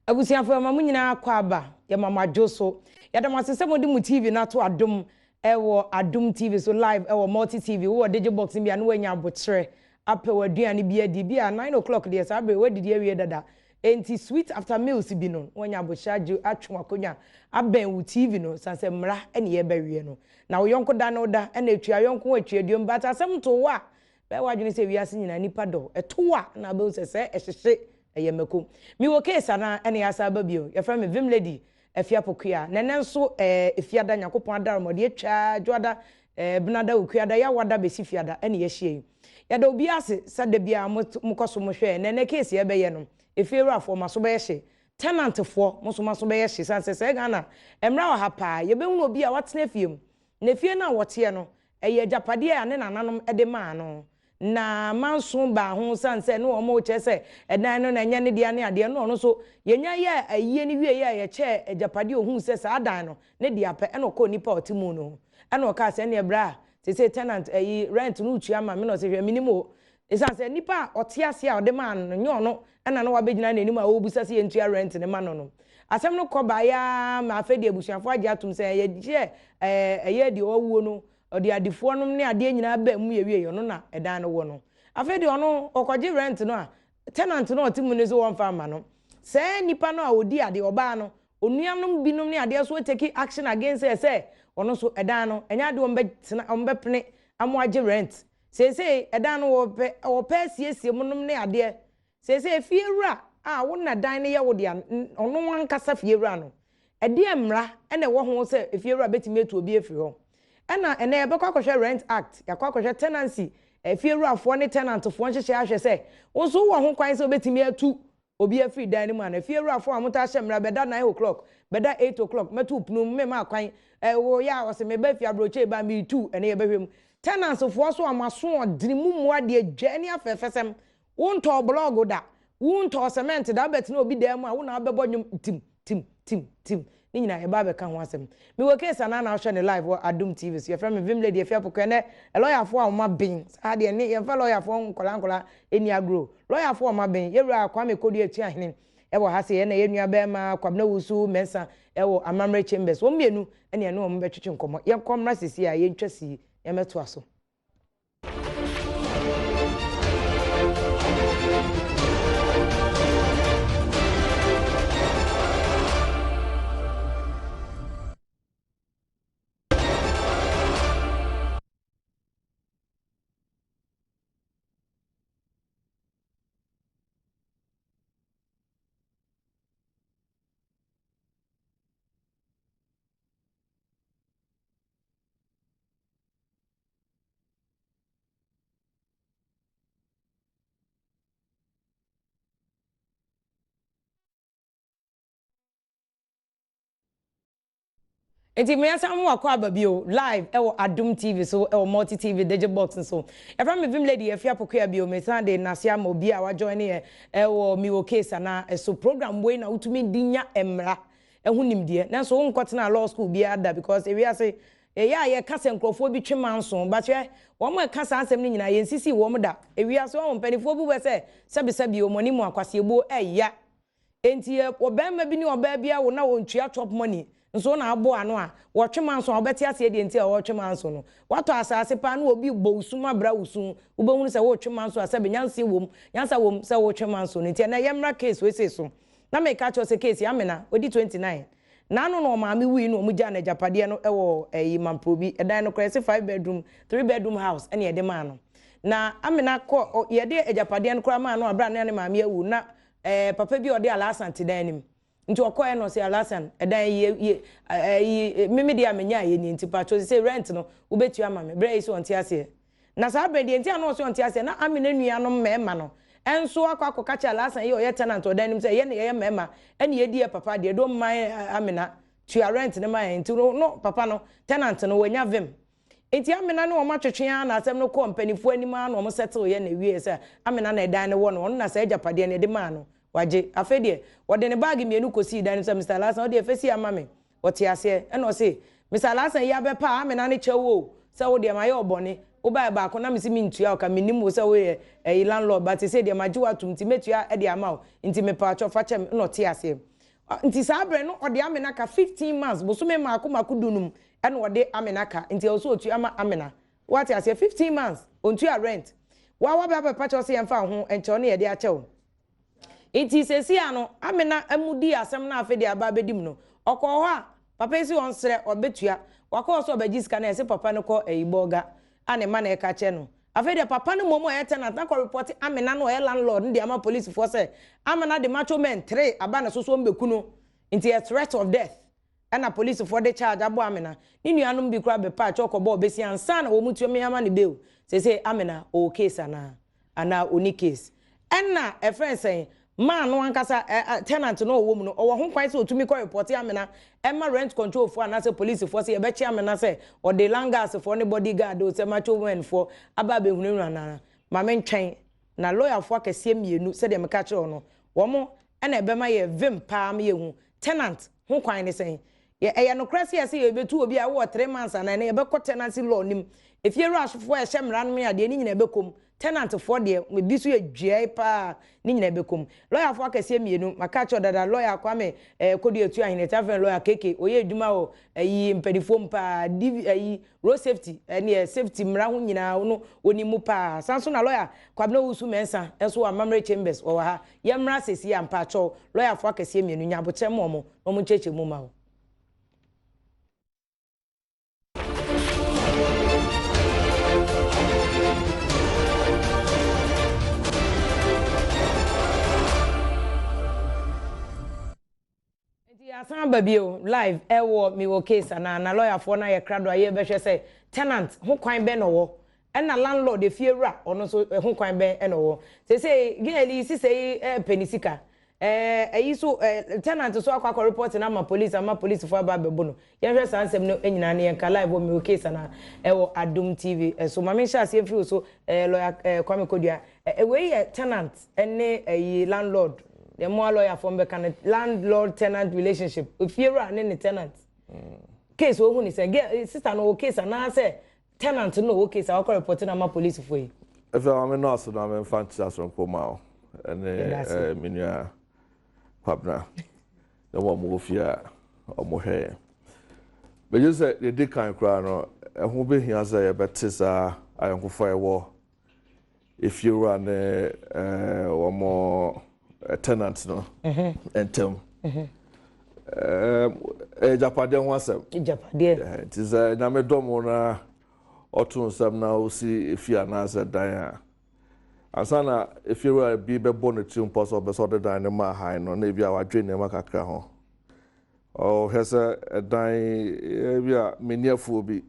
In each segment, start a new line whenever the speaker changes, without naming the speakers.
Abusiafo ma munyina akwa aba ya mama Joso ya da masese modi mu TV na to Adom ewo Adom TV so live ewo multi TV wo digi box bia na wanya abotre ape waduane bia di bia 9 o'clock dey sabe wadidi awie dada enti sweet after meals bi no wanya abochaju atwe akonya aben wu TV no sanse mra ene ye bawie no na wo yonko da no da ene atua yonko atua diom but asem to wa be wadwene se wiase nyina nipa do etowa na be sese ehhye eyemeko mi wo case ana ene ya sa babio ye fra me vim lady efia pokua nene nso efia da nyakopon adar mode atwa dwoda benada okuada ya wada besi fiada ene ye hie ya da obi ase sade bia mukoso mo hwe nene case ye be ye no efiewura fo maso be hye tenant fo muso maso be hye sanse se gana emra wa hapa ye be hu obi a watena fiem na fie na wote no eye japade ya ne nananom ede ma no na manso ba ho sanse no omo chese edan no na nya ne dia ne ade no no so yenya ye aye ne wie ye che ejapade ohun se sa adan no ne dia pe eno ko nipa otimu no eno ka se ne bra se tenant ayi rent no utua ma me no se hwe minimo sanse nipa otiase a ode ma no nyo no ena no wabegina na enimu a obusa se yentua rent ne ma no no asem no ko ba ya ma afedi abusuafo age atum se ye je eye di owuo no odi adifo nom ne ade nyina ba mu ye wie yo no na edan no wo no afedi ono okoje rent no a tenant no otimu ne so won fa ma no se nipa no a odi ade oba no onuanom binom ne ade so take action against say ono so edan no enya ade ombe pene amoaje rent se edan no wo pe siesie monom ne ade se fiewura a wo na dan ne ye wo de ono wankasa fiewura no ede emra ene wo ho se fiewura betimi etu obi efiri ho ene ebekwa kwhwe rent act yakwa kwhwe tenancy fiewura fo ne tenant fo nhyehyɛ ahwɛ se wo so wo ho kwan se obetimi atu obi afiri dan ne mu ana fiewura fo amota ahye mra beda 9 o'clock beda 8 o'clock metu pnum me ma kwan wo ya wo se me ba fi abroche ba me tu ene ye behwem tenants fo so amaso odini mumu ade adwane afefesem wo nto blog da wo nto cement da bet na obi dan mu a wo na bebo nwum tim ni nyina e ba be ka ho asem me wo case Anaa na hwe ne live wo Adom TV so ye fra me vim lady e fia pokwa ne lawyer fo a ma ben sa de ne ye fa lawyer fo nkola eni agro lawyer fo ma ben ye wura kwa me kodi atua hene e wo ha se ye na ye nua be ma kwabna wusu mensa e wo amamre chambers wo mienu ene ne wo mbe twetwe nkomo ye komra sisi a ye ntwasi ye meto aso. Enti me asam wakọ ababio live ewo Adom TV so ewo multi TV digi box so efra me vim lady efia pokua bio me sande nasia ma obi a wa join e ewo mi wo case na so program wey na utumi dinya emra ehunimde na so nkotena law school bi ada because we ase ya ye kasa nkrofo bi twemanso ba che wo mo kasa asem ni nyina ye nsisi wo mo da we ase wo mpanifo bu be se sebi o moni mu akwase ebo eya enti obema bi ni oba bia wo na wo ntua top money nso na abo ano a wo twemanso obeti ase de enti a wo twemanso no wato asase pa na obi gbo usuma bra usun ubehunu se wo twemanso asebe nyanse wom nyansa wom se wo twemanso no enti na yemra case we se so na me ka cho se case amena odi 29 na no no maami wi no omugya na japade no ewo mamprobi edan no krese 5 bedroom 3 bedroom house ene ede ma no na amena ko yede ejapade no kra ma no abra na ne maami awu na papa bi ode alasan te dan nim nti okoye no se alasan edan ye mimi dia menya ye ni nti pacho se rent no ubetua ma me bre isi onti ase na sa bre die nti ano so onti ase na amena nua no mema no enso akwa kacha alasan ye oye tenant odan nim se ye ne ye mema ene ye die papa de do man amena tua rent ne man nti no papa no tenant no wanya vim enti amena no ma twetwe na asem no ko mpanifo anima na o mo settle ye na wie se amena na edan ne wo no na sa ejapade ne de ma no waje afedie wode ne bag mienu kosi dan so Mr. Lasan wode efesi amame wote ase eno se Mr. Lasan ya be pa amena ne chewo se wode ma ye obone wo ba ko na misi mintua o ka minim wo se wo landlord but se de ma jiwa tumti metua e de ama o nti me pa cho fa chem no te ase nti saa bre no ode Amina ka 15 months bosume maako dunum ene ode Amina ka nti also otu ama Amina what I say 15 months ontu a rent wa ba pacho se yemfa ho enche no ye de ache wo nti sesi ano Amina amudi asem na afa de aba bedim no okọ ho a papa esi on sere obetua wakọ so obagiska na ese papa no ko eyiboga ane ma na e ka che no afa de papa no momo e tenant na ko report Amina no e landlord ndi ama police for say Amina de macho men 3 aba na soso mbeku no nti a threat of death and a police for the charge abo Amina ni nuanum bi kra be pa chokobo obesi ansa na wo mutuo me ama ne beu say Amina o case ana oni case enna e friend say man no ankasa tenant no wo mu no o ho kwan say otumi ko report Amina emma rent control for na say police for say e be chi Amina say o de langas for ne bodyguard o say macho men for aba be hunu na ma men twen na lawyer for akese mienu say de me ka kire no wo mo ena e be ma ye vim pa me hu tenant ho kwan ne say ye no krasi ye say ye betu obi a wo 3 months and na ye be ko tenancy law nim if you rush for e hyemra no me ade ni nyina be kom tenant for de me bi so ye dwai pa ni nyina be kom lawyer for akese mienu maka cho dada lawyer kwa me kodu etu ahine tafen lawyer keke oye adwuma o yi mpedifo pa yi road safety ne safety mra ho nyina no oni mu pa sanso na lawyer kwa me usu mensa enso amamre chambers o ha ye mra sesi ya mpa cho lawyer for akese mienu nya boche mo cheche mu ma o Asan babio live ewo mi wo case na lawyer for na ye krado aye be hwe say tenant ho kwan be no wo na landlord e fie wura ono so ho kwan be no wo say geli si say penisika ayi so tenant so akwa report na ama police for aba bebo no ye hwe sansem no enyina na ye ka live wo mi wo case na ewo Adom TV so mama sha se free so lawyer kwame kodua we ye tenant ene ayi landlord the more lawyer from the kind landlord-tenant relationship. If you're running tenant, case who is a sister no case and I say tenant no case. I'll call reporting on my police for you.
If I'm a nurse, I'm a fantastic from Pomao and Minia Pabna. The one move here or more hair. But you said the dick kind crown, and who be here as a Baptista, I am for a war. If you run one more. Tenants no entem japade ho asem japade it is na me domo na otun sam na osi efia na as dan asana if you were be bonnet impossible be so dan ma high no na bia wadwe ne makakra ho o hesa dan bia meniafu bi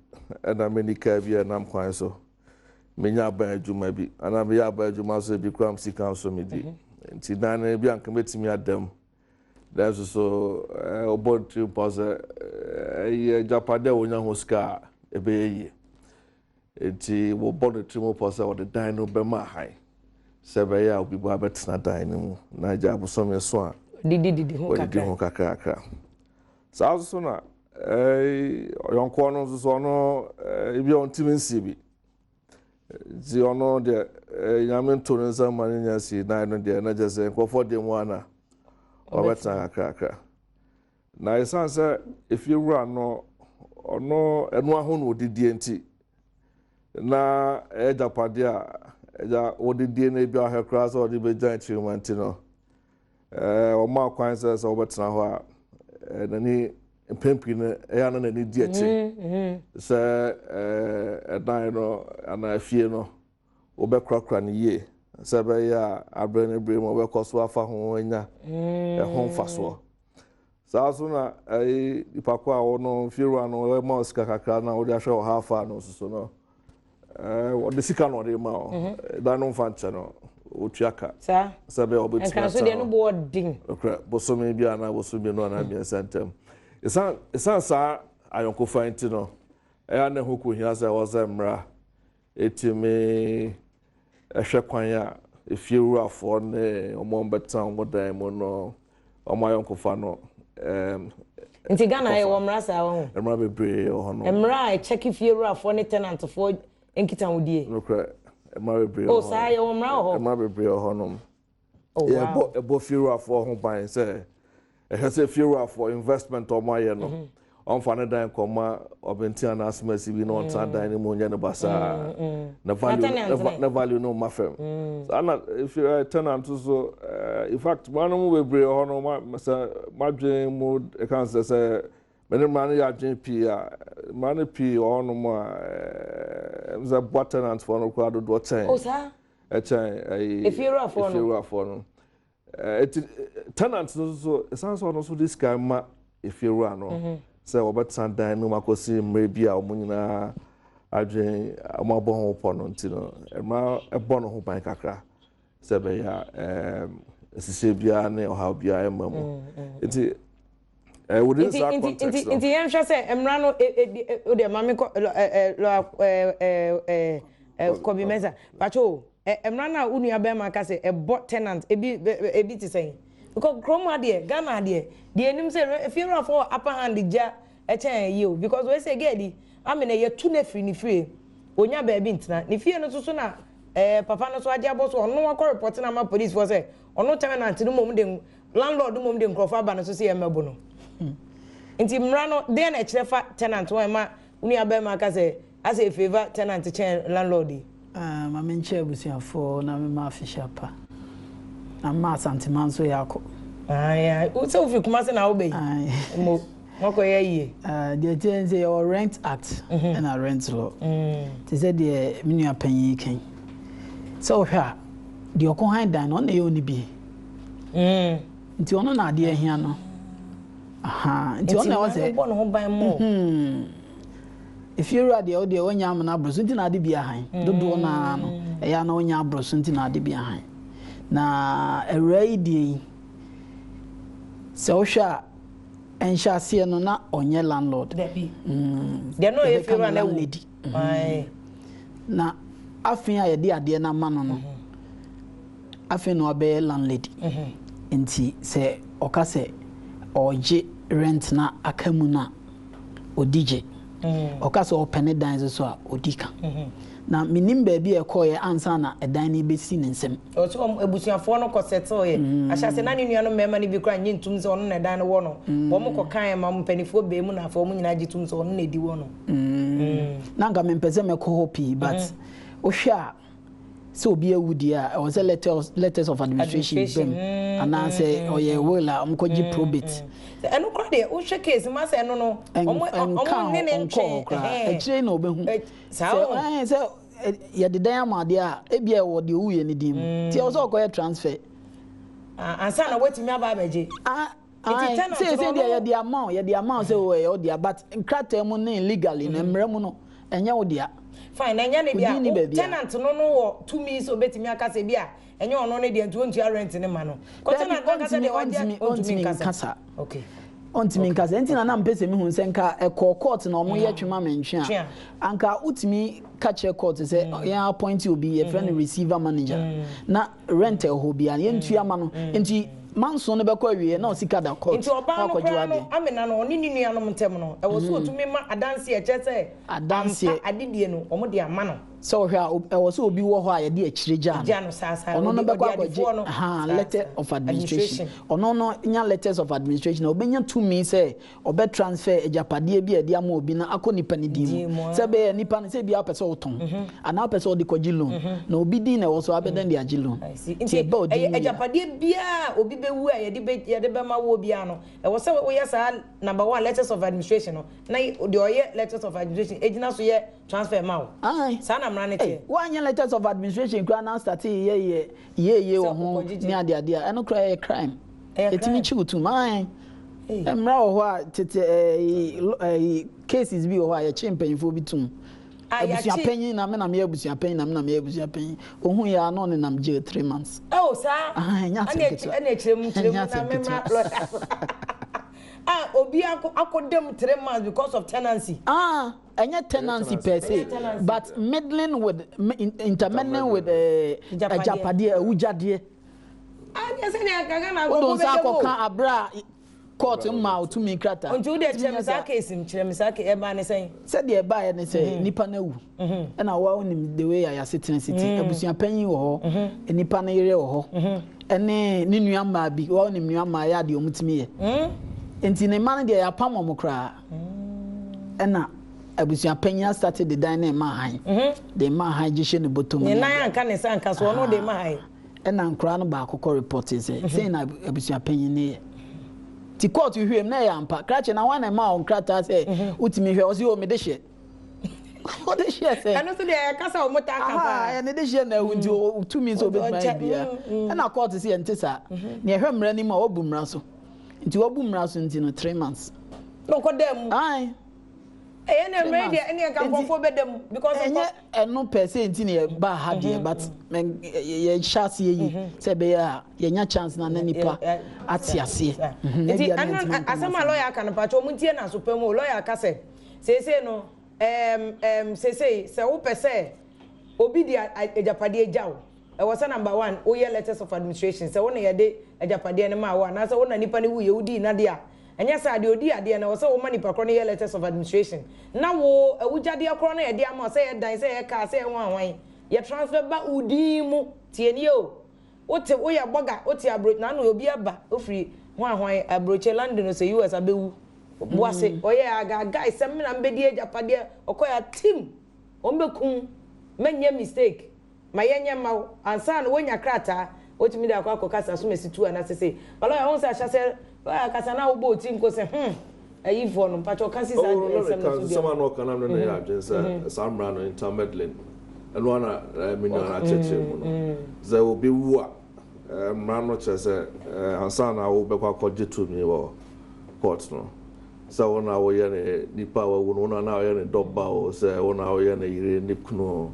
na menika bia nam kwan so menya ban adwuma bi ana me ya ban adwuma so bi kram sika so medi nti dan bi anka metimi adam that's so obontu pause japade wonya hoska ebeyi nti wo bontu mo pause wo de dan no be ma hai sebe ya obi bo abetina dan no na jabo so me so a
didi ho
kakaka so so na yonko no so no ebi on timinsi bi zi ono de nyamento nza manya si na no de na jese nkofo de mu ana obeta kaka na isanse if you run no ono enu aho no odidie nti na japade a eja odidie na bi ahwe kra so de be giant humanity no o ma kwan se so obeta ho a na ni pempi na ya na ni di achi se dan no ana fie no obekrakra ni ye se be ya abre ne bre mo obekoso afa ho anya ho faso so na ipako a wono firu no ma osika kakra na wo dia hwe ha fa no so no wo de sika no de ma o dan no fancha no otuaka sa se be obetu
kan so de no bo din
okra bosomi bia na bosomi no na bia sentem It's sa ayonko fanti no e na hoku hia se wo se mra etimi ehwe kwan ya efiewura afo ne omombeta omodan mo no omayonko fa no
nti Ghana e wo mra sa wo
mra bebre o hono
mra e check efiewura afo ne tenant fo enkita wodie
okra mra bebre
o sa ye wo mra ho
mra bebre o hono
oh wow
ebo fiewura afo ho ban se has a few for investment or my no on fana dan koma obenti na asmasi bi no on tan dan ni mo nya ne basa na value no mafem so ana if you tenant so in fact one mo we bre ho no ma dwen mo e kan say many man ya dwen pi man pi on mo za tenant for no kwado do chen
o sa
e chen
if you are for
no tenant so sounds so no so this guy ma if you are no so about Sunday no makosi mrebi a omunyina adwen amabo ho pono ntino ma ebo no ho ban kakra se be ya sise bia ne oha bia emamu nti within that context
nti yen hwe se emra no o de mame ko kobi meza pacho emra na unu ya be ma ka se ebo tenant ebi ti say because Chroma there Ghana there the enim say if you for upper hand ja you because we say get I mean you two free ni free onya baby ntina ni fie no so na papa no so ade abo so ono akọ report na ma police for say ono tenant no mom de landlord mom de nkrofa ba no so say emebo no nti mra no de na ekirefa tenant wo ma unu aba ma ka say as a favor tenant chen landlord
ma menche abusiafo na me ma official pa amma santiman so yako
ai o se ofi kuma se na obe mo moko ye
the thing say your rent act and a rent law they said the menu apanyi ken so hwa the okon dan no na ye oni bi nti ono na ade ahia no aha nti ono was say
bo no ho ban mo
if you read the audio onya am na broso nti na ade bi ahan dodo na no eya na onya broso nti na ade bi ahan na already so hwa ensha se no na onye landlord
they no if you run
lady na afin a ye de ade na ma no afin no be landlady enti se okase oje rent na akamu na odije okase opene dan so a odika na minim baabi e koye ansa na edan na besi ne nsem
o so ebusuafo no ko settle ye ahyase na ne nuano mema ne bi kra nye ntum se ono na edan no wo no wo mo ko kan ma mpanifo be mu na afo mu nyina gitum se ono na edi wo no
na nga mempeze me ko hopi but o hwa so obi awudi a o se letters of administration ana se o ye will a mko gi probate
eno kra de o hwe case ma se no no omo ne ne ntwe
ejire na obehu se ye de dan amade a ebia wo de wuye ne dim ti o so koye transfer
ansa na wetimi aba abeje
say ye de amount say o de but nkrata mu ne legally na mre mu no enye wo de
fine enya ne bia tenant no wo 2 minutes obetimi akase bia enye ono ne de ntu rent ne ma no ko tenant akase de ontimi nkasa okay ontimi nkasa
entina na mpese mi hu nsenka e court na omo ye twema mentwe anka utimi catch court say ya appoint obi a friend receiver manager na rent ho bia ye ntua ma no enti manso no be kwa wie na osika da court
enti oba no kra no amena no oni ninu anom ntem no e wo so otumi ma adanse e chese
adanse
adidie no omo de ama no
so hwa e wo so obi wo ho a ye de akirija
no sasa
ono no be kwa letter of administration ono no nya letters of administration obenya to me say obe transfer ejapade bia de ama obi na akọ nipa ne dim se be nipa ne se bia pese oton ana pese odi kwaji loan na obi din na wo so abeden de agi loan
nti ejapade bia obi bewu a ye de be ma wo bia no e wo se wo ye sa number 1 letters of administration no na de oye letters of administration ejina so ye transfer ma wo sana mranete
wanya letters of administration kra na start ye wo ho ni ade eno kra ye crime etimi chiutu man emra wo ho a tete cases bi wo ho a ye chimpanfo bi tum abusia panyin na me na me abusia panyin ohun ya no ne nam jail 3 months
sa ana chirem na me obi akodem 3 months because of tenancy
anya tenancy per se but meddling with intermeddling with japade awujade
anya se ne akaga na
go go ka abra court ma otumi krata
onti wo de chemisa case chemisa case e ba ne sen
said the ba ne say nipa na wu e na wa onim the way ya sitting city abusua panyin wo ho nipa na yere wo ho ene ni nua ma bi wa onim nua ma ya de omutimi ye enti ne man de ya pam mo kra e na abusua panyin started the dine ma han the ma han gishe ne bottom
ni nan anka ne sanka so no de ma han
e na nkra no ba akokọ report say na abusua panyin ne ti court hwem na ya mpa krache na wan ma on krata say utimi hwe o si o me de hye o de hye say
anu so de kasa o mota aka pa
ne de hye na unti utumi so be try bia na court say entisa ne hwe mra ni ma obu mra so nti obu mra so nti no 3 months
no ko dem
ai
na ready any can go be dem because
no percent ne ba ha de but ye chance ye say be ya ye nya chance na nipa atiase
nti asama lawyer kan pa cho muntie na so pam lawyer ka say no say wo pese obi dia ejapade ejawo e was number 1 o ye letters of administration say wona ye de ejapade ne ma wa na say wona nipa ne wu ye udi na de a enya sa de odi ade na wo say wo mani pa kro ne ye letters of administration na wo awujade kro na ye de ama say ye dan say ye ka say wan ye transfer ba udi mu tie ni o wote wo ye boga wote abro na no obi aba ofiri hwan abroche London say US abewu boase oye aga guys sem na mbedi ejapade okoya team ombekun menye mistake mayenye ma ansa no wonya krata otimi da akwa kasa so mesitu ana sese balo ya wonsa chase kasa na wo bo team ko se ayi fo no pacho kan sisa sem no so
sama no kana no ya jensa samra no intermedlin eno ana minana cheche mu no za obi wu a mra no chese ansa na wo be kwa koje to mi wo court no so wona wo ye ne nipa wo wona na wo ye ne dobba o se wona wo ye ne yire nipkuno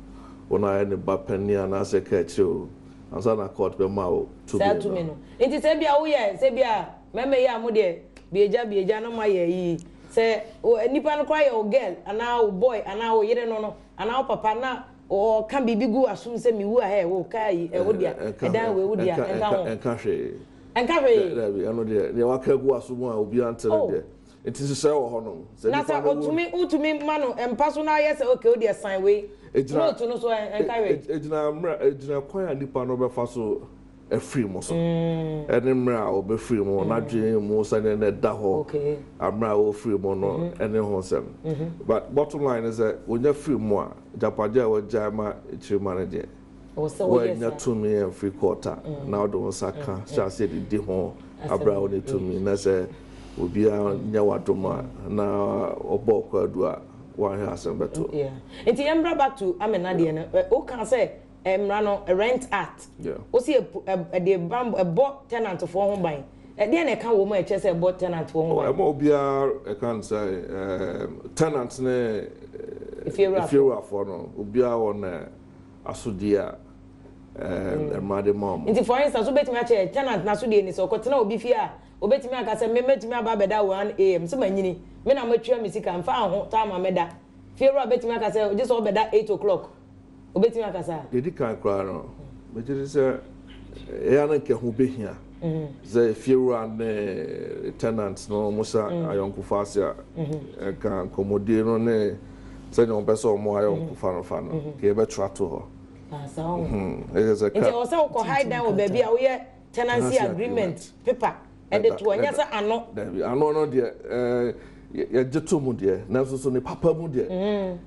wona ye ne bapania na se kacho ansa na court be ma o to
me no enti se bia wo ye se bia meme ya mu de bieja no ma ye yi se nipa no kwa ye o girl ana o boy ana o yire no ana o papa na o kan bibi gu asum se mi wu a he wo kai e wo dia e dan we wo dia
enka hwe ano de wa ka gu asum a obi antere de enti se wo ho no
na sa utumi manu empaso na ye se okay o dia sign we no to no so enka we
ejina kwan a nipa no be fa so a free mo so ene mra o be free mo na dwen mo so ne da ho amra o free mo no ene ho sem but bottom line is that when you free mo japaja o jama chirima ne de when you to me and free quarter now do saka sha say di ho abra o ne to me na say obi a nya wadoma na obo kwa dua wa ha asem beto
enti yembra back to amena de no o kan say emrano rent act o si de bam bo tenant for ho ban de na kan wo ma eche say bo tenant for ho ban
e mo bia e kan say tenant ne if you are for no obi a won asodia emade mom
nti for instance o betimi ache tenant na asodie ni so ko tena obi fi a o betimi aka say me metimi aba beda 1 am so manyini me na matwa misika mfa ho ta ma meda fiera betimi aka say just o beda 8 o'clock obetimi akasa
dedi kan kra no mejiri se ya na nke hu behia ze fiera ne tenants no musa ayonku fasia kan komodie no ne se no peso mo ayonku fa no ke be trato ho
asa ho nti o se ko hide down o baby a wo ye tenancy agreement paper e de to anya sa ano
no de ya jeto mu de na so ne papa mu de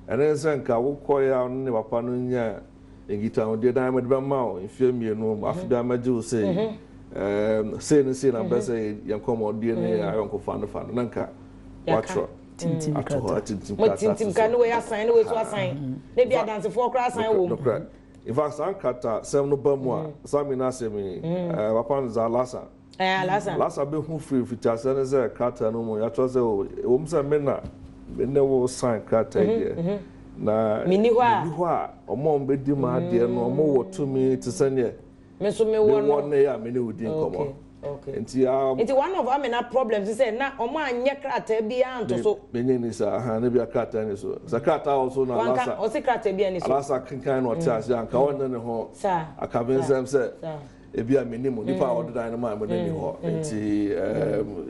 ene senka wo koya ne papa no nya engita o de dan me be ma o mfie mienu afida maje o sei sei na bese ya komo de ne ayonko fa no nanka watro tintim
kan we assign we so assign ne bia dance for kra assign wo
in fact sankata sem no ba mu a sami na semi papa no za lasa be hu free fitase ne ze kata no mo ya to ze o msa me wo sign kata here na
mini ho
a omo be di ma de no omo wo to me to sene
me so me wo
no ya me ne udi nkomo
okay
enti
one of amena problems is say na omo anye kata bia nto so
benye ni sa ha ne bia kata ni so za kata also na lasa
o se kata bia ni so
lasa kan no tia sia anka wona ne ho
sa
akabenzem se ebi a minimum nipa a ɔde dan no ma mo ni hɔ nti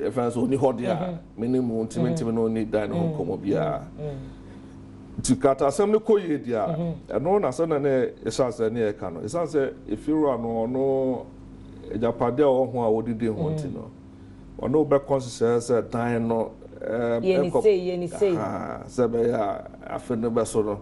efan so ni hɔ dia minimum ntimi no ni dan no komo bia nti kata asɛm no kɔ yie dia ɛno na sɛ na ne esanse ne ɛka no esanse efiru ano no ejapade a ɔho a wodidi ho nti no ɔno be conscious sɛ dan no
yeni say
sɛ be ya afe no be so no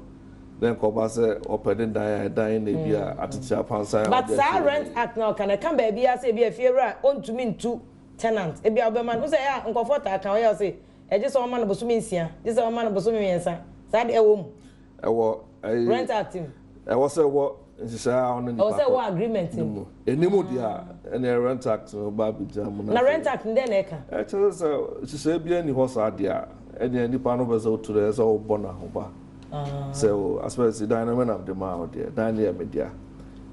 then ko ba say open dan na bia atete apansan
but that rent act now can come baby as e bia fiera ontumi ntu tenant e bia obema no say ya nkofo ta kan we say e je so man no boso mensia je so man no boso mensa sa de ewo mu rent act
ewo say wo nsisa on ni
pa say wo agreement
enimu dia ene rent act no ba bi jam
na rent act den e ka
e che say nsisa bia ni ho sa dia ene nipa no be so to there so bona ho ba so as far as the dynamic of the mouth there daniel media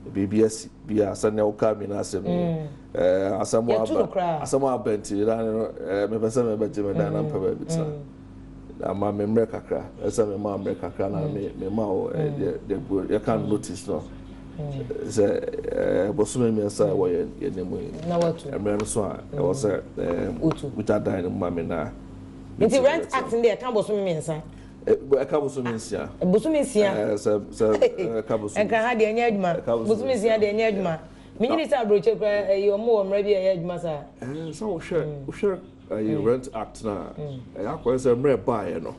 BBS bia sane o ka mi na asem asamo abenti dan me pese me beje me dan na pa ba bitsa ama me mre kakra esa me ma mre kakra na me ma o you can notice no bosume me esa wo ye nemu
na watu
emre so a e wo se uta dan ma me na
nti rent act there kan bosume me esa
Kabusuminsia.
Busuminsia. Enka ha de enya adwuma. Busuminsia de enya adwuma. Minyi sa broche kwa yo mo mra bi enya adwuma sa.
So wo share rent act na. Ya kwa se mra buy no.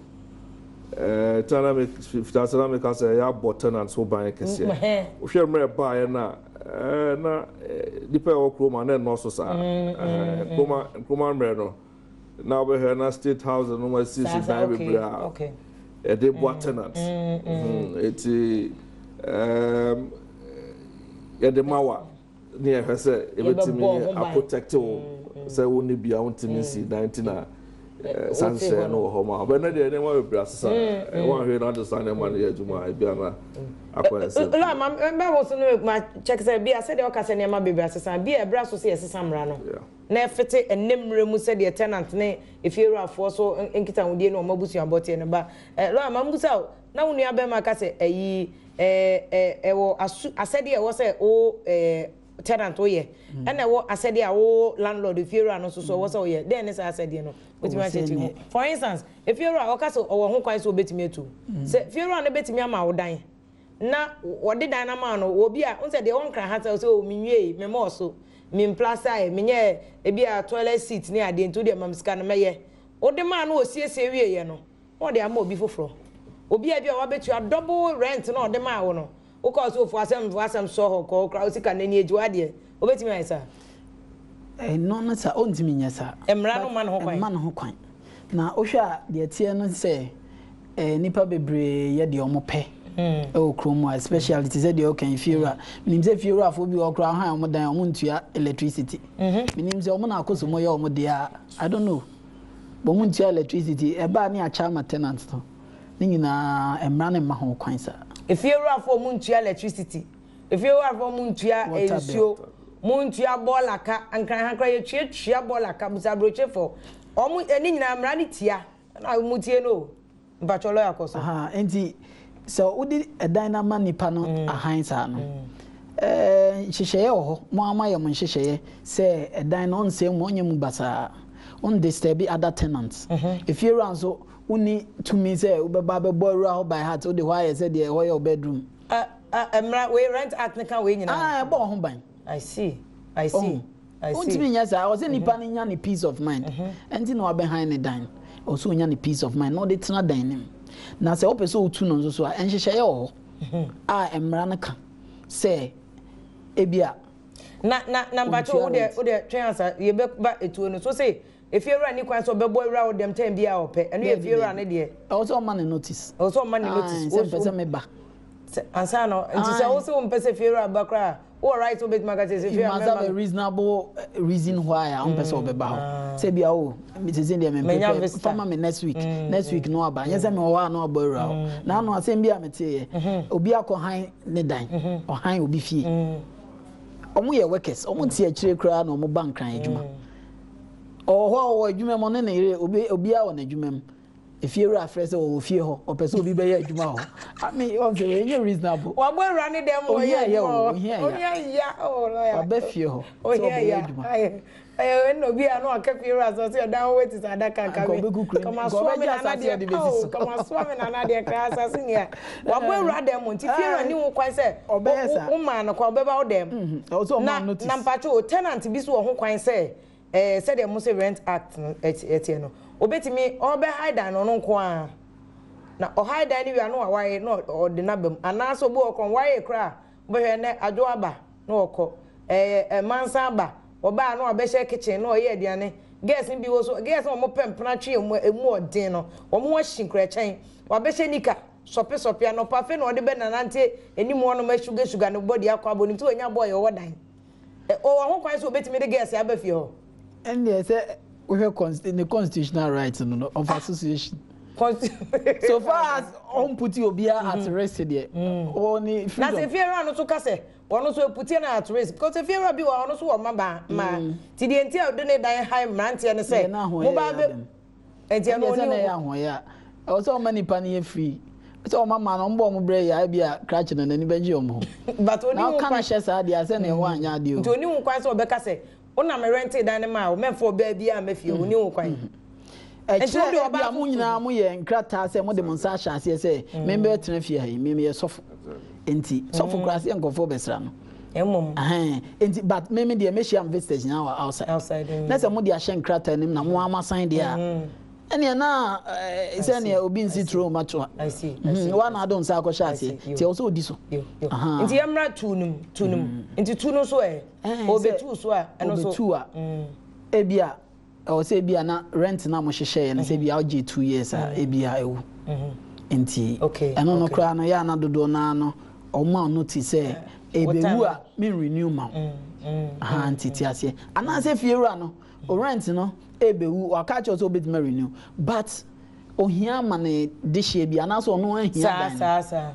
Tana me fitasa me ka se ya tenant so buy kese. Wo share mra buy na na dipa wo kroma na no so sa. Kroma mra no. Now we have na state house no ma see
okay.
They bought tenants. It's the mawa near her say everything a protector say only be out to me see 19 sunshine no home but not the one with brass one here understand the money to my biana
la ma was no ma check say be I said the okase na ma be brass be a brass so say samra no na fete enemre mu say the tenant ne efiera afo so enkita wodie no mabusu abote ne ba la ma mbusa na wonu abe ma ka say eyi wo asede e wo say o tenant oye and wo asede a wo landlord efiera no so wo say oye then is asede no wetin say to you for instance efiera o ka say owo ho kwan so betimi etu say efiera no betimi ama wo dan na wode dan na ma no obi a unse de won kran hata so o minwie me mo so min plaza e menye e bia toilet seat ni ade nto de mamska no meye o de ma no osiesie wie ye no o de ama obi foforo obi a bia wa betu a double rent no o de ma wo no o ka so fu asem so ho ko kra o sika nani eju ade o betimi ai sa
no na sa on timi nya sa
emra no man ho kwan
na o hwa de tie no se nipa bebre ye de omo pe oh chroma especially it said you can feel menim say feel afo bi okra han omo dan omo ntua electricity menim say omo na akoso mo ye omo dia I don't know but omo ntua electricity e ba ni acha ma tenant to ni nyina emra ne ma ho kwan sa
if you afo omo ntua electricity if you afo omo ntua ensuo mo ntua bolaka ankran hankra ye twa bolaka busa broche for omo ni nyina emra ni tia na omo tie no mbacholo yakoso
enti so udi dynama nipa no ahan sa no hihye ho mo amaye mo hihye say dan no nsem mo nyem basa on disturb other tenants if you run so uni to me say ubeba be boy by heart o de why say the your bedroom
we rent act can we nyina
bo ho ban
I see
Ontimi nya sa o say nipa no nya ni peace of mind enti no behind the dan o so nya ni peace of mind no de tena dan nim na se ope so otu no so a enhyehyeye ho emra no ka se ebia
na mbacho wo de transfer ye be ba etu no so say if you run ni kwan so be boy ra dem time bia ope eno if you run there
o so man notice
o so man notice
o so me ba
ansa no nti se o so mpese if you run ba kra all right so bet magazine if you
must have a reasonable reason why I pese obeba ho say bia o me say dey me farmer me next week no aba yen say me o wa no abora na no asem bia me tie obi akohan ne dan ohan obi fie omo ye workers omo tie akire kra na omo bank kran adwuma ho adwuma mo ne ire obi a wona adwuma if you're a friend or fear or person be by tomorrow. I mean, you're reasonable.
Well, we're running them. Oh, yeah, yeah. Oh,
I bet you.
Oh, yeah. No be no akafira as say down wait is adaka kabe come swam na na de come swam na na de class senior wa bo ewura dem nti fira ni wo kwan say o man no kwa beba o dem na mpacho tenant bi so ho kwan say say dem say rent act etie no obetimi o be hide no nko a na o hide ni wi anu awaye no o de na bam ana so bo okon waye kra bo hwe ne adwo aba no okọ mansa aba oba no obehye kitchen no ye aduane gas bi wo so gas mo pempna twe emu odin no wo mo hyinkra chen wabehye nika sope no pafe no de be nanante enimo no ma sugar no body akwa boni to onya boy wo dan o ho kwan so obetimi de gas ya ba fie ho
and they say we have the constitutional rights of association. So far as on put you be at rest there. Only
na se fear anu so kase wono so put you at rest because if fear be wono so ma ti de enti a de ne dan high mrantie ne say mo ba be enti no
ni ya ho ya o so many pan free so mama no mbo mo bre ya bia crash na nani beji omo
but oni
wo kan share sa dia say na wo anya de o
nti oni wo kwan so be kase ona me rent dan ne ma o me for ba bia ma fie oni wo kwan
Actually, oba mu nyina mu ye nkrata se mo de mo nsa hya ase se me be tena fie ha me ye sofo enti sofo krase nkofo besra no
emom
enti but me de me hia visitors now outside na se mo de ahye nkrata nim na mo ama sign de a ene na se ne obi nsi tro mato
I see
one adon sa ko hya ase ti o so odi so
enti yamra tunum enti tunu so obetu so a eno so
obetu a ebia o say bia na rent na mo hyehyɛ na say bia o je 2 years a ebia ewu enti eno no kra no ya na dodo na no o ma notice say ebewu a me renew ma anti ti ase ana say fiera no o rent no ebewu o ka cho so obet me renew but o hia ma ne de hye bia na so no ahia dan
sa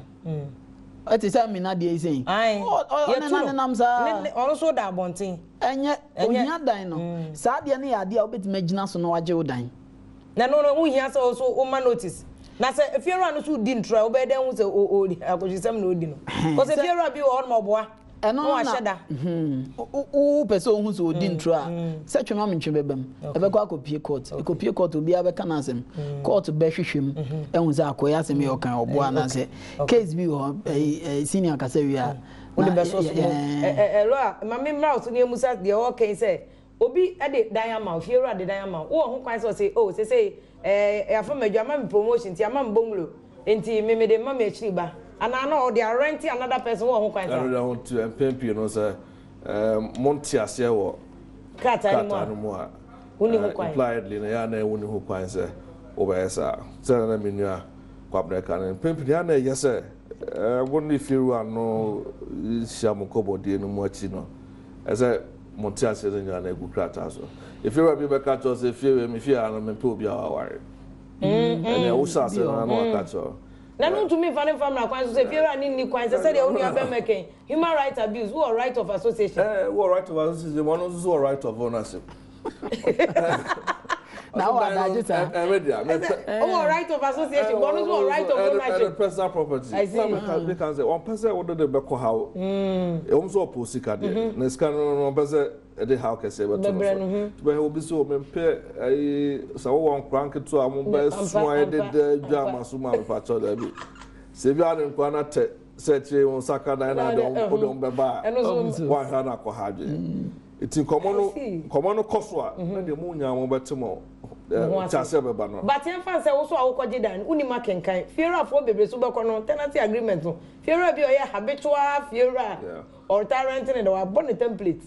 ati say me na de say o nam sa
ono so da bontin
enye ohia dan no saa de ne ya de a obetime gina so no waje odan
na no ohia so o ma notice na say if you run so di ntro obe den hu say o akogisem na odi no because if you run bi o no boa no asheda o
person hu so odi ntro a se twema mentwe bebam ebe kwa kopie court obi abeka na asem court be hwehwem ehun say akoya asem e okan oboa na say case bi ho senior kasa wi a
the best so mama mouth ni emusa de o kan say obi e de dan ama fiera de dan ama wo ho kwan say oh say afọ madwa ma promotion ti ama mbongulo enti me de mama echiri ba ana na o de rent another person wo ho kwan say
I don't want to pempi no say monti ase wo kata no mo a
uni ho kwan
impliedly na ya na uni ho kwan say obesa say na menua kwabra kan pempi ya na yese woni firu ano shamu kobodie no mo achi no ese monti ase nya na egu krata so if you be back to say fear me fear na me pe obi aware and o sa se na no akacho
na no to me fan family kwan so say fear ni kwan say dey only abem making human rights abuse who are right of association
who right of association one also right of ownership
now I just
oh right of association one also right of ownership
personal property
I see
they can say one person order the beko how also oppose card na scan no person e how can say but we will be so me pay so one crank to am be small the drama so ma pa cho da bi se bi an kwa na te se che on saka na na don be ba one hand akọ hadwe iti komo no koso a na de mu nya mo betimo chase beba no
but yan fan say wo so awokọje dan uni ma kenkan fiera fo bebre so beko no tenancy agreement no fiera bi o ye habitual fiera or tenant in the wa bon template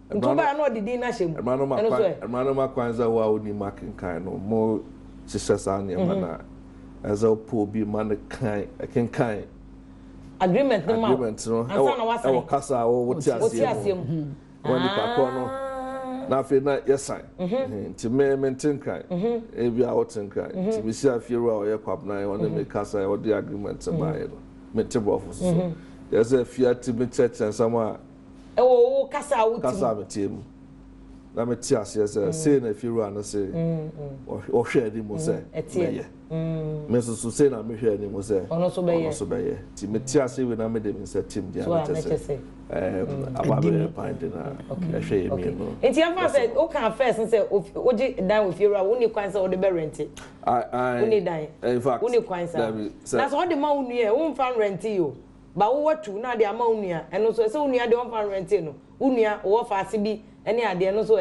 ntuba na odidi na shemu
hermano ma kwanza wa uni ma kenkan no mo sisa ne ma na as a po bi man kenkan
agreement no
e wo kasa wo ti asem wani pakọ no na fe na yesan nti me maintain kan e bia wotin kan nti bi sia fiero a oye kwab na wona me kasa e wodi agreement ba ye no me table of so there's a fiat me church and some
e wo kasa wuti
kasa me tim na me tia se say na fi ru an say o hwe adi mo say meye me so say na me hwe adi mo say
ono so beye
ti me tia se we na me de me say tim dia na say ababe point na hwe ye me no
enti afa say o kan first say o ji dan we fi ru wo ni kwan say o de be rent wo ni dan
in fact
wo ni kwan say na so de ma wo nu e wo fa rent yo ba wo watu na de ama wo nu a eno so say wo nu a de wo fa rent no wo nu a wo fa ase bi any idea no so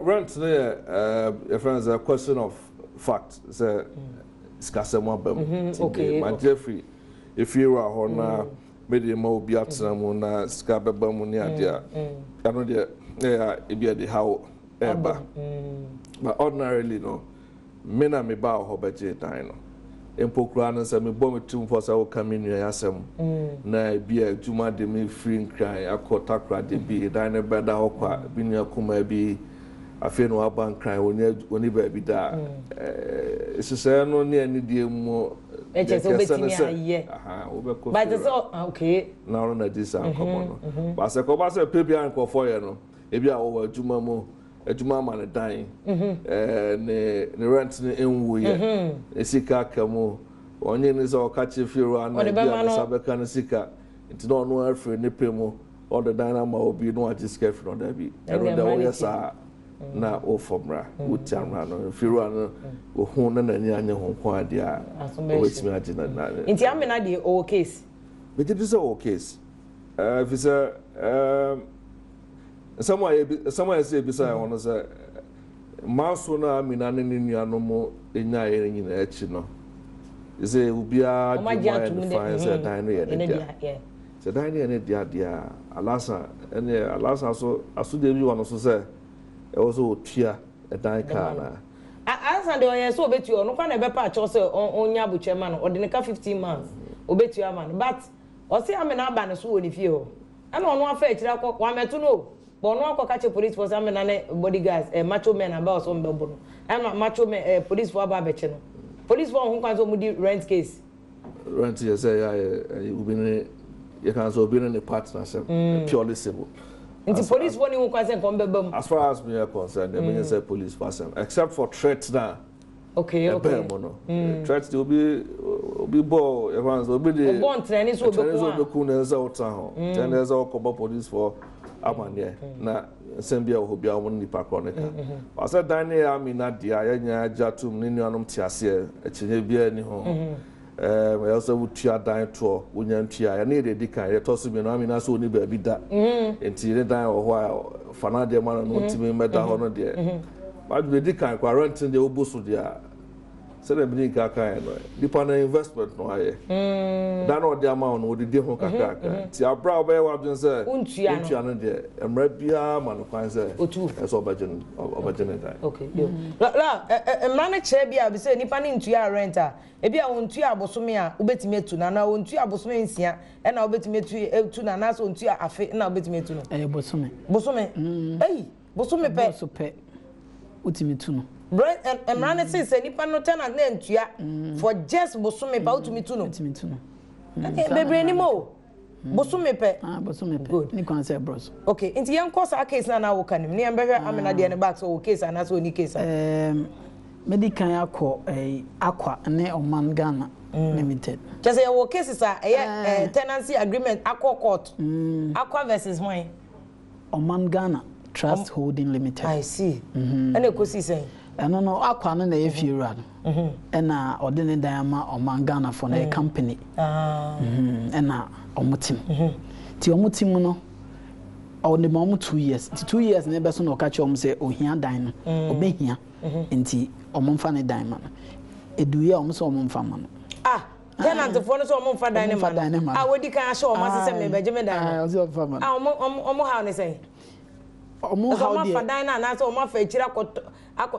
rent your friends a question of fact say skase mo bam
okay
my Jeffrey if you are hona media mo bi atena mo na ska beba mo ni idea ano de e bia de how eba but ordinarily no me na me ba ho budget dan no empokura no say me bo me tum for say o kaminu yasem na bia juma de me free nkran akota kra de bi dan ne beda ho kwa bi ni akoma bi afi no aban kran oni ba bi da say no ne ani die mu
eche so betimi aye
obeko
but so okay
na ro na dis an komo no ba say ko ba say pe bia nko for ye no e bia wo juma mu ejuma ma ne dan ne rent ne enwu ye esika kamo onye ne so ka che firu an na bia na sabeka ne sika nti no no afre ne pemu all the dan ma obi no ati sika fro da bi ero da wo yesa na o fomra utamra no firu an o hu na nani anya ho ko ade a o wetimi ade na
nti amena de o case
be did this o case if it's someone say beside one say maso na amina ne nua mo enya ye nyina echi no say ubia do my fine say dan no ye ne dia say dan no ye ne dia alasa so aso de bi one so say e wo so otua e dan ka na
ansa de oye so obetu no kwa na be pa cho say onya abuche ma no ode ne ka 15 months obetu ama no but o say amina aba ne so woni fie ho ana ono afa ekira kwa metu no bono akokache police force amena ne bodyguards macho men about so mbebo no ama macho men police for aba beche no police for hu kwanzo mudi rent case
rent you say ubine you can so be in a partnership purely civil
nti police for ni hu kwanzo nko mbebam
as far as me are concerned they mean say police person except for threat now
okay
threat will be bo everyone will be the
bon training so
be ku na za ota then there's all cover police for amane na sembia ohobia won nipa kronika asa dan ne amina dia yanya ajatum ne nuanom tiase echenye bia ni ho we also wutua dan to wonya ntua ya ne de kan ye toso bi no amina so oni ba bi da enti ne dan ho a fana de ma no ntimi meda ho no de ba de kan kwa rent de obusu dia sele bi nka kan no dipa na investment no aye dan no de amount no de ho kakaka ti abra ba wa bin say untua no de emra bia ma no kwan say eso obajen dan
okay la emra na kire bia bi say nipa ne ntua rent a e bia wontua abosome a obetime etu na wontua abosome nsia e na obetime etu na so ontua afe na obetime etu no
bosome
bosome pe
so pe utime etu no
Brand and man says nipa no tenant na ntua for just bosome pa utumi tu no baby anymore bosome pe
bosome pe good ni kwan say bros
okay nti yen course a case na wo kanim ni embehwe amena de ne back so case ana so ni case
medical akwa ne Oman Ghana limited
just your cases are tenancy agreement akwa court akwa versus mine
Oman Ghana Trust Holding Limited.
I see. And you could see saying.
And no, akwa na efira no. Na ordinary diama Oman Ghana for na company. Na omutim. Ti omutim no. Only mom 2 years. 2 years na be so no ka che om say ohia dan no. Obehia. Nti omomfa ne dan ma no. Eduye om so omomfa ma no.
Tenant for no so omomfa dan ne ma. Wodi kan show om asese me beje me dan. Omo how ne say.
Omo how
dey. Omo fa dan na so omo fa ekira koto.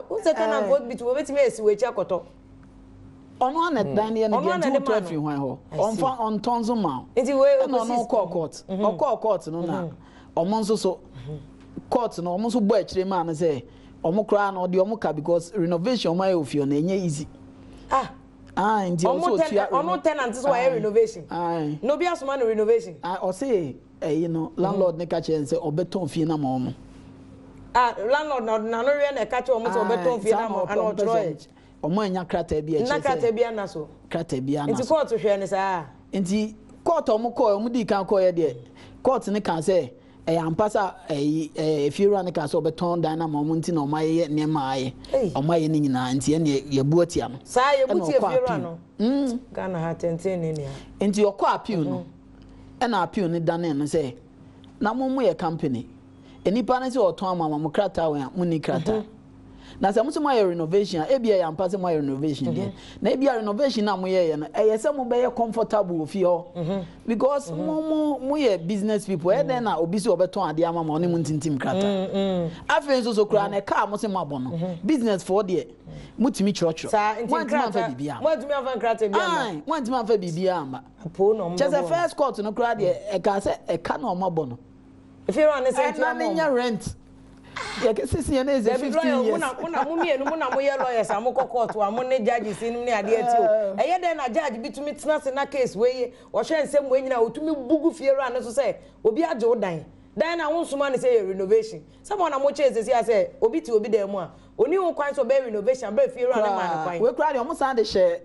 Who say tenant go bit we betime esi we ekira koto.
Ono na dan ne dey do traffic hwan ho. Onfa on tonzo ma.
Nti we
no court. Court no na. Omo nso so court no omo so bo ekire ma na say omo kra na odi omo ka because renovation my ofio na enye easy. Nti also
omo tenant so why renovation. No be asoma no renovation.
O say landlord ne ka che say obeton fie na ma omo.
landlord na no we na catch o mo so beton fie na mo ana o tro
omo anya krata bia
na krata bia na so
krata bia na
nti court hwe ne saa
nti court omo call omo di kan call ye de court ne kan say ampasa fiura ne kan so beton dan na mo nti na omaye ne maaye omaye ne nyina nti ne ye buatia no
saa ye buatia fiura no Ghana ha tenten ne nia
nti okọ appeal no na appeal ne dan ne say na mo ye company enipa ne say oton amama mo krata we mo ni krata na se mo so my renovation e bia ya mpase my renovation de na e bia renovation na mo ye no e se mo be comfortable fi ho because mo ye business people e den na obi se obeton ade amama oni mo ntintim krata afen so kura na car mo se mabo no business for there mutimi chrochro wantima afa bibia
wantima afa krata bia
wantima afa bibia amba
apo no mo
just first court no kura de e ka se e ka na mabo no
if you run say
na nya rent ya ke sisi ya na eze 15 years
muna mumienu muna moye lawyers amoko court wa mo ne judges inu ne ade ati o eye den na judge bitumi tena se na case we wo hwe nsem we nyina otumi bugu fiero ane so say obi age wo dan na wonsuma ne say renovation someone na mo chase say say obi ti obi dan mu a oni wo kwan so be renovation be fiero ane man kwan
we kra de omo san de share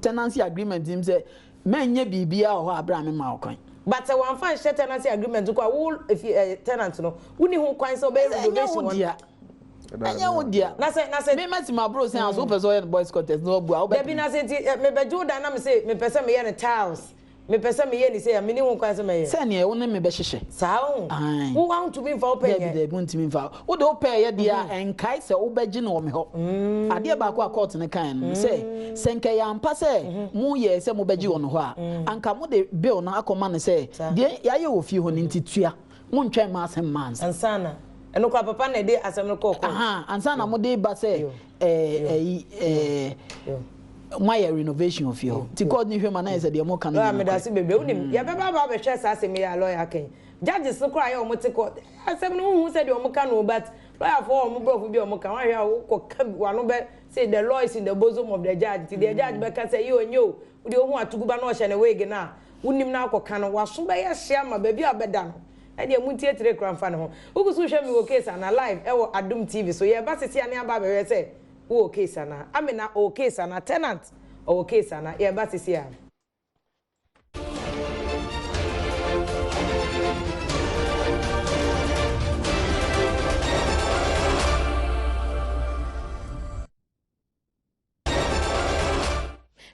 tenancy agreement him say menye bibia ho abra me ma kwan
but one fan share tenancy agreement ko all if tenant no woni ho kwan so be renovation one
anya wo dia
na say
me mati ma bro say aso person ye boys contest no bu a
there be na say me be Jordan na me say me person me ye ne tiles me person me ye ni say me ni ho kwan so me ye
say ne wo ne me be hyehyɛ
saa wo want to be for open ye
there be ntimi mfa wo de open ye dia enkai say wo begye no me ho ade ba ko court ne kan no say senke ya ampa say mu ye say mo begye wo no ho a anka mo de bill na akoma ne say de ya ye wo fie ho ni ntitua mo ntwan ma asem mans
ansana eno kwa papa na de asem no ko
ansana mo de ba say my renovation of you ti god ni hwe ma na say de mo kan
no me da se bebe unim ya beba ba be hwe sa asem ya lawyer ken judges no cry o mo te court asem no hu say de o mo kan no but lawyer for o mo bro bi o mo kan wa hwe a ko kan wa no be say the law is in the bosom of the judge ti the judge be can say you onyo udi o hu atuguba na o hye na wig na unim na akoka no wa so be ye hye ma ba bi abeda no e de mu tie tire kran fa no ho ugusu hwe mi wo case ana live e wo Adom TV so ye ba sisi ani aba be we say wo case ana amina o case ana tenant o case ana ye ba sisi ya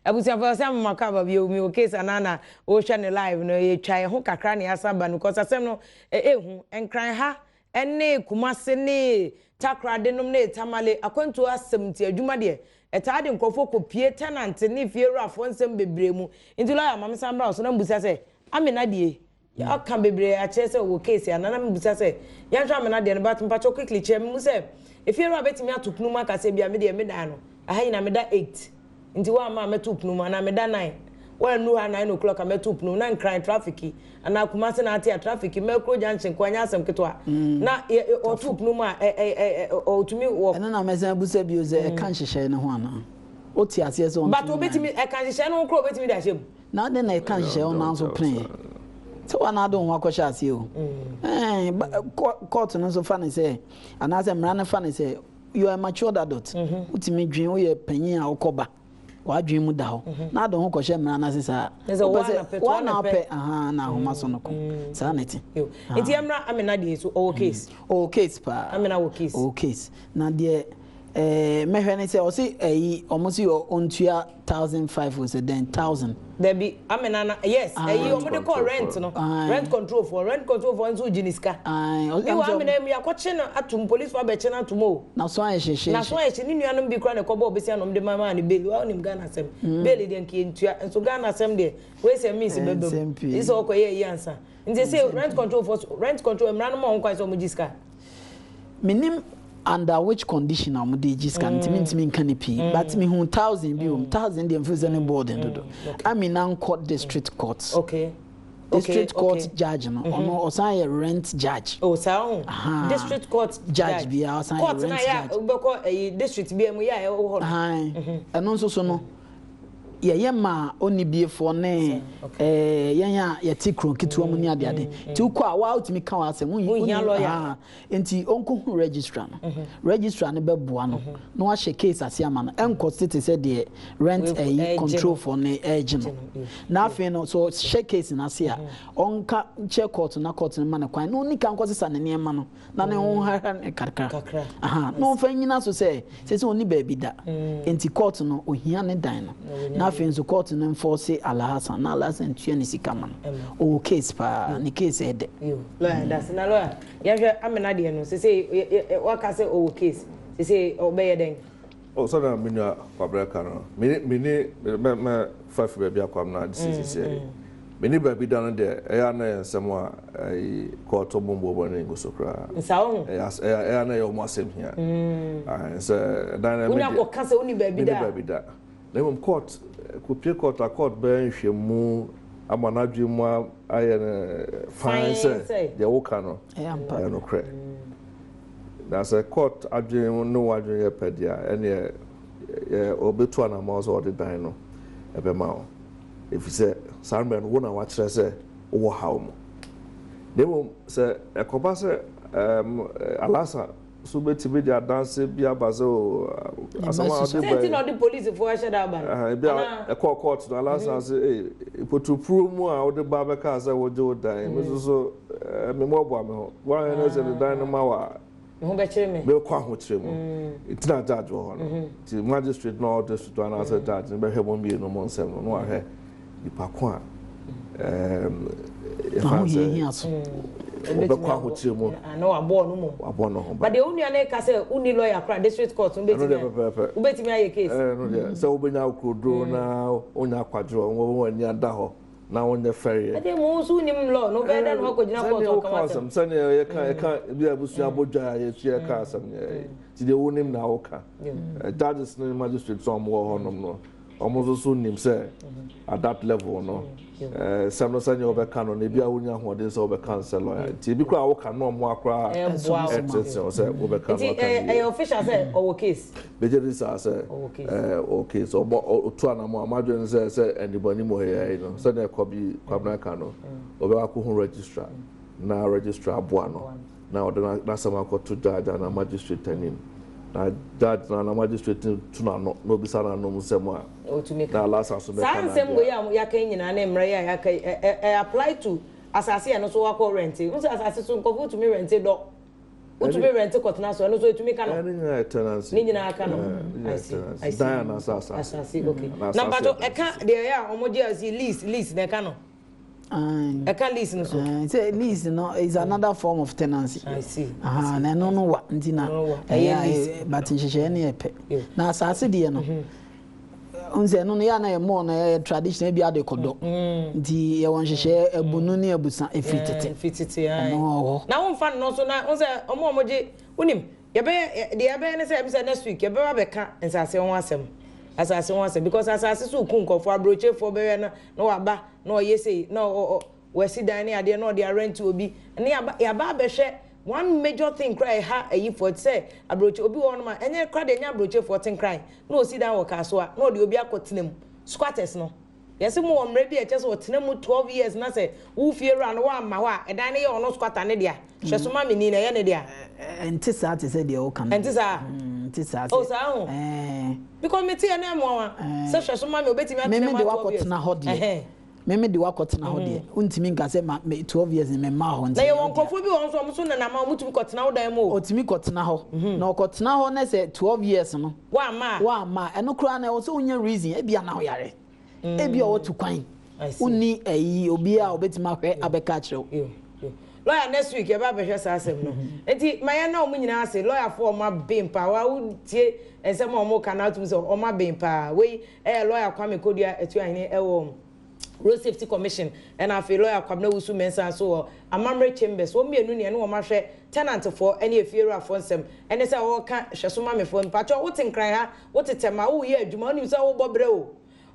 abusia for some makaba bi o mi o case Anaa o hwe ne live no ye twa ho kakra ne asaba no cause asem no ehu enkran ha ene kumase ne takra de nom ne tamale akwantu asem ti adwuma de etade nkofo kopie tenant ne fiero afo nsem bebre mu intilo ya mamsa bra so na mbusa se amena de ya kan bebre a che se wo case Anaa mbusa se ya hwa amena de no bat mpacho quickly che mu se efiero abetimi atopnu mu akase bia me de me dan no ahayi na me da 8 nti wa ma metupnu ma na me da 9 wa nu ha 9 o'clock metupnu na nkran traffic ana kumase na ati traffic macro junction kwanya asem ketwa na o tupnu ma o tumi wo
ena na mesen busa bi o ze kan hyehyɛ ne ho ana o ti ase so
but obetimi kan hyehyɛ no kro obetimi da hyem
na de na kan hyehyɛ on na so plan so wa na do ho akɔhyɛ ase o court no so fa ne say ana se mra ne fa ne say you are matured adult utimi dwen o ye panyin a okoba wa dwen mu da ho na do ho kɔhyɛ mra na sesa wa na pe na homa so no ko sa na ti
enti emra amena de so o case
pa
amena
o case na de mehwe ne say o si omosi ontua 1500 was then 1000
there be amena na yes omo de call rent no rent control for nso jiniska you amena mi akɔkye na atum police for be kye na atumo
na so an hyehyɛ
na so an hyehyɛ ni nuanom bi kra na kɔbɔ obesi anom de mama ne beli wa onim Ghana asem beli de nkie ntua nso Ghana asem de we say miss bebem is okoye yi ansa nti say rent control emra no mo nkwa so mo jiska
minim under which condition am dey jiska ntimi nkan but me hu 1000 bi 1000 dem for zone board do I mean an court district court district court judge no ono osan ye rent judge
district court
judge bi osan ye rent judge
ubeko district bi emu ya ho
eno nso so no ye ma oni biefo ne yenya ye tikro kitu mu ni ade ti uko a wa utimi ka wa asem enti onko hu registrar no registrar ne beboa no na wa she case ase ama no enko city say de rent control for ne age no na afi no so she case na ase a onka che court na court ne ma ne kwan no ni kan ko sesa ne ne ma no na ne ho ha ne kakra no fa nyina so say oni baby da enti court no ohia ne dan no na afi so court no enforce Alhassan na Alhassan tue ne sika ma o case pa ne case ede
lawyer that's na lawyer ya hwe amena de no say waka say o case say obey den
oh so na minya kwabreka no mini me five baby akwam na say mini baby dan de eya na ensemo a court bombo ne ngosokra
nsawo
eya na yo mo asem hia say dan na
unya ko kase uni baby da
na mom court kopie court a court be nhwemu amanadwe mu aye fine say de woka no ya no kre that's a court adwe no wadwe ye pedia ene obetu ana ma so de dan no ebe ma o if you say sarmen wo na wa kire say wo hawo mo dem say ekoba say Alhassan so beti be dia dance bia bazo asama
de no the police for ashada ban
bia court no Alhassan say potu promo a wo de ba be ka say wo je wo dan me so me mo bo me ho wa na say the dan no ma wa
ho be kire me
be kwa ho kire mo itina judge wo no ti magistrate no district and answer judge be hebo mi no mo nsem no wa he ipa kwa obekwa hotie mu
na wabo no mu
wabo no
but the only na ka say uni lawyer kra district court ubetimi aye case
no there so obenya akrodro na onya kwadro won ani ada ho na onye ferry
ade mu so nim law no be den ho ko gina court o kama
sam sane ye ka bi abusu abodwa ye tue ka sam ti de wonim na woka judges no magistrate so mo ho no almost so nim say at that level no some no say over can on bia wonya hoden say over cancel lawyer ti bi kra wo kan no mo akra say over can
official say o case
beje say okay so to na mo amadwen say anybody mo here no say na kobi kwabna kan no over akọ registrar na registrar boa no na order na sama ko to judge na magistrate tanim na judge na magistrate to na no bisa na no musema
o to make
na Alhassan so be
kan sem go ya kan nyina na emre ya kan apply to asase ya no so wa rent unse asase so nko to me rent do o to me rent kotna so no so to me kan
no tenancy
ni nyina aka no I see
Diana asase
okay na but e kan there ya omoje as lease na kan no I can't listen so.
Say lease no is another form of tenancy.
I see.
Na no wa ntina. But nhehye na epe. Na asase de no. Unse no ya na mo na traditional bi ade kodo. Nti ye won nhehye ebunu ne abusa efitete.
Efitete ai. Na won fa no so na unse omoje unim. Ye be ne say next week ye be ba ka nsase won asem. Asase won asem because asase so kunkofo abroche for be na waba no yesi no we see dan ade no dey rent obi ne ya ba be hwe one major thing cry ha ayi for say abroche obi won ma enye cry de nya abroche for thing cry no see dan work so a no dey obi akotenam squatters no yesi mo omre bi eche so otenam 12 years na say wo fie ra no wa ma ho a edan ne ye ono squatter ne dia hwe so ma me ni na ye ne dia
enti sa te say dia o kan
enti sa
oh
so because me tie na mo wa say hwe so ma me obetimi atena
ma 12 years meme de wakotena ho de untimi nka se ma 12 years me ma ho
na ye won kofo bi won so mo so na ma mutumi kotena ho dan mo
otimi kotena ho na okotena ho na se 12 years no wa ma eno kura na wo so unya reason e bia na ho yare e bia wo to kwan uni eyi obi a obetimi ahwe abeka kire
lawyer next week e ba be hwe sasem no enti maye na o munyina ase lawyer for ma bempa wa utie ensem o mo kana tum so o ma bempa we lawyer Kwame Kodua etu ahine ewo Road Safety Commission and I feel lawyer Kwabna Wusu Mensa so Amamre Chambers wo mienu ne no mahwe tenant for any efiera for nsem ene say wo ka hwesoma me for mpacho wo tenkran ha wo tetema wo ye adwuma oni say wo bobre o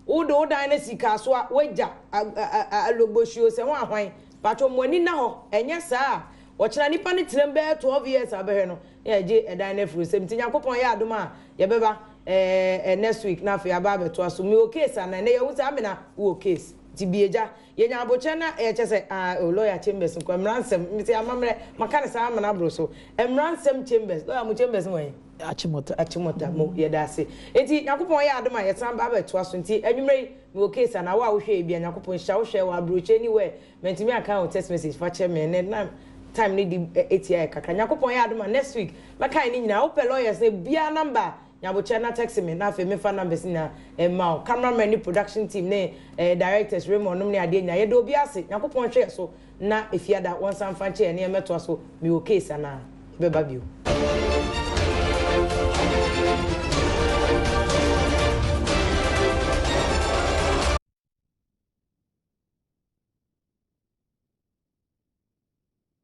wo do dan na sika so a waja alogboshio se wo ahwan pacho moni na ho enye saa wo kira nipa ne tirem be 12 years abehwe no ye je edan na furu sem tinya kopon ye adoma ye beba next week na fe aba beto aso me o case ana na ye hu say amena wo case ti bieja ye nya aboche na e che say lawyer chambers ko emransem mi say amamre maka ne sa amana bro so emransem chambers lawyer mu chambers wen achimota mo ye da se enti yakopon ya adoma ye san ba beto aso enti anwumre me o case ana wa wo hwe e bia yakopon hya wo hwe wa abroche anywhere mentimi aka o text message fa che me ne na time ni di ATI kakra yakopon ya adoma next week maka ni nyina wo pe lawyers ne bia number nyaboche na text me na fe me fa numbers na ma cameraman ni production team ne directors Raymond nom ne ade nya ye do obi ase yakopon hwe so na efiada won san fa che ne meto so me o case ana be babio